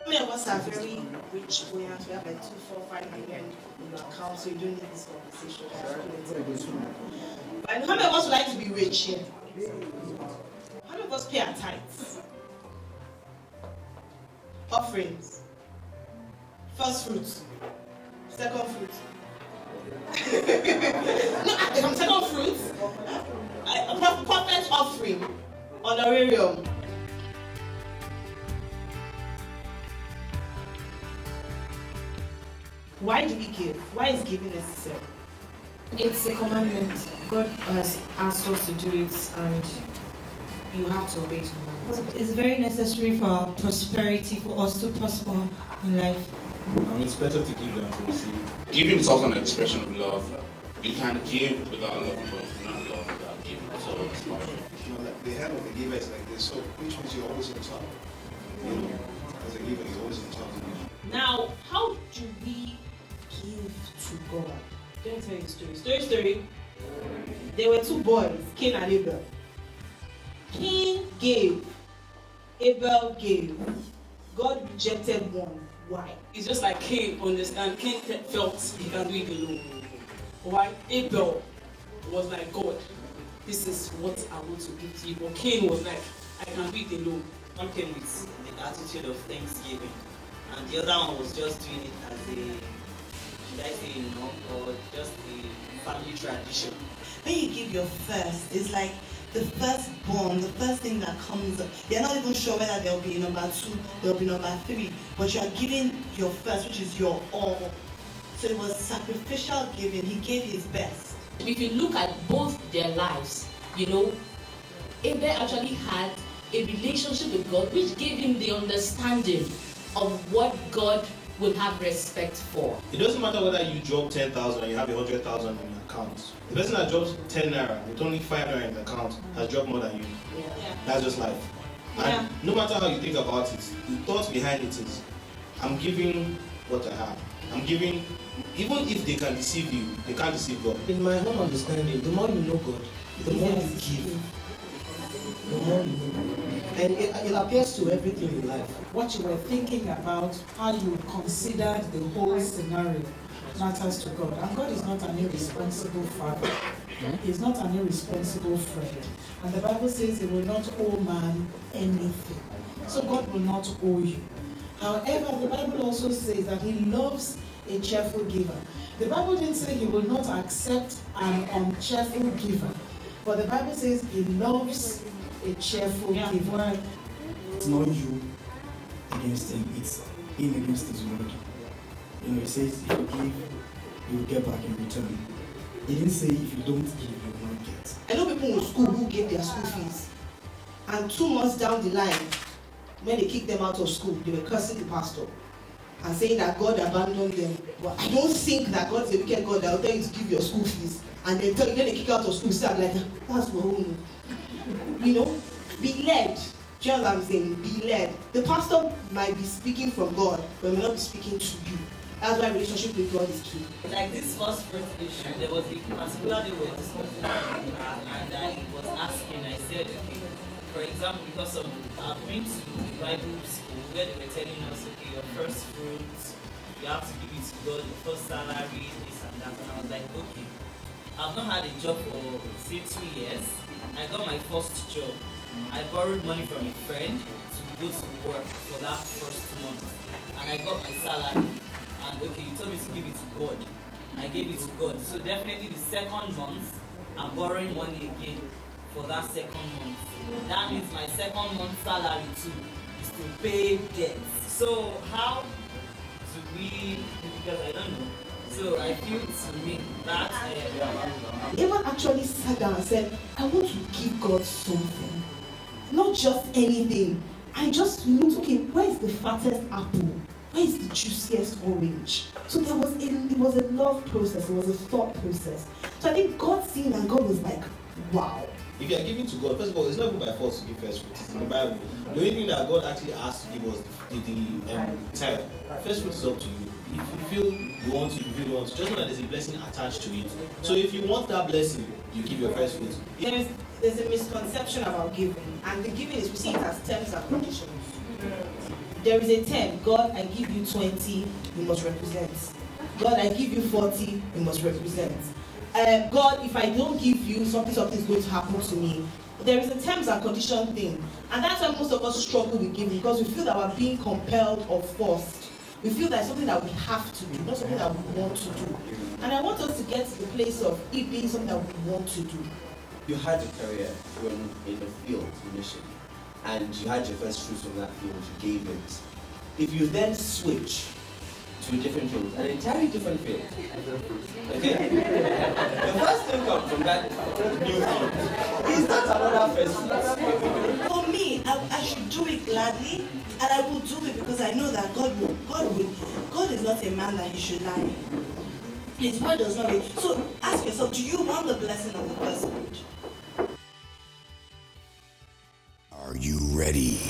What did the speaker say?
Many of us are very rich, buoyant. We have like 2, 4, 5 million in your account, so you don't need this conversation. But how many of us would like to be rich here? How many of us pay our tithes? Offerings? First fruits? Second fruits? No, second fruits? A prophet offering? Honorarium? Why do we give? Why is giving necessary? It's a commandment. God has asked us to do it, and you have to obey to. It's very necessary for our prosperity, for us to prosper in life. It's better to give than to receive. Giving is also an expression of love. You can give without love, but you cannot love without giving. So it's Like the head of the giver is like this, so which means you're always on top. As a giver, you're always on top. Now, how do we give to God? Let me tell you a story. Story. There were 2 boys, Cain and Abel. Cain gave, Abel gave. God rejected one. Why? It's just like Cain understand. Cain felt he can do it alone. Why? Abel was like, God, this is what I want to give to you. But Cain was like, I can do it alone. One came with the attitude of thanksgiving, and the other one was just doing it as a, should I say, or just a family tradition. When you give your first, it's like the firstborn, the first thing that comes up. You're not even sure whether there'll be number 2, there'll be number 3, but you're giving your first, which is your all. So it was sacrificial giving. He gave his best. If you look at both their lives, Abel actually had a relationship with God, which gave him the understanding of what God will have respect for. It doesn't matter whether you drop 10,000 and you have 100,000 in your account. The person that drops 10 naira with only 5 naira in the account has dropped more than you. Yeah. That's just life. And no matter how you think about it, the thought behind it is, I'm giving what I have. I'm giving, even if they can deceive you, they can't deceive God. In my own understanding, the more you know God, the more you give. The more you know. And it appears to everything in life. What you were thinking about, how you considered the whole scenario, matters to God. And God is not an irresponsible father. He's not an irresponsible friend. And the Bible says he will not owe man anything. So God will not owe you. However, the Bible also says that he loves a cheerful giver. The Bible didn't say he will not accept an uncheerful giver. But the Bible says he loves a cheerful giver. It's not you against him, it's him against his word. It says if you give, you will get back in return. It didn't say if you don't give, you will not get. I know people in school who gave their school fees, and 2 months down the line, when they kicked them out of school, they were cursing the pastor and saying that God abandoned them. But I don't think that God is a wicked God that will tell you to give your school fees, and then tell you when they kick out of school, start like, that's my own. Be led. Do you know what I'm saying? Be led. The pastor might be speaking from God, but may not be speaking to you. That's why relationship with God is key. Like this first fruit issue, there was a particular day we were discussing and I was asking, I said, okay, for example, because I've been to Bible school where they were telling us, okay, your first fruits, you have to give it to God, your first salary, this and that. And I was like, okay, I've not had a job for say 2 years. I got my first job. I borrowed money from a friend to go to work for that first month. And I got my salary. And okay, you told me to give it to God. I gave it to God. So definitely the second month, I'm borrowing money again for that second month. That means my second month salary too is to pay debt. So how do we, because I don't know. So I feel to me that Eva actually sat down and said, I want to give God something. Not just anything. I just looked, okay, where is the fattest apple? Where is the juiciest orange? So it was a love process, it was a thought process. So I think God seen and God was like, wow. If you are giving to God, first of all, it's not even by force to give first fruits. It's in the Bible. The only thing that God actually asked to give was the tithe. First fruit is up to you. If you feel you want to, if you feel you want to, just know that there's a blessing attached to it. So if you want that blessing, you give your first fruit. There's a misconception about giving, and the giving is we see it as terms and conditions. there is a term, God, I give you 20, you must represent. God, I give you 40, you must represent. God, if I don't give you, something is going to happen to me. There is a terms and condition thing. And that's why most of us struggle with giving, because we feel that we're being compelled or forced. We feel that it's something that we have to do, not something that we want to do. And I want us to get to the place of it being something that we want to do. You had your career in the field initially, and you had your first fruits from that field, you gave it. If you then switch to a different field, an entirely different field, okay? The first thing comes from that new field is that another first fruit. For me, I should do it gladly, and I will do it because I know that God is not a man that he should lie. His word does not. So ask yourself, do you want the blessing of the first fruit? Are you ready?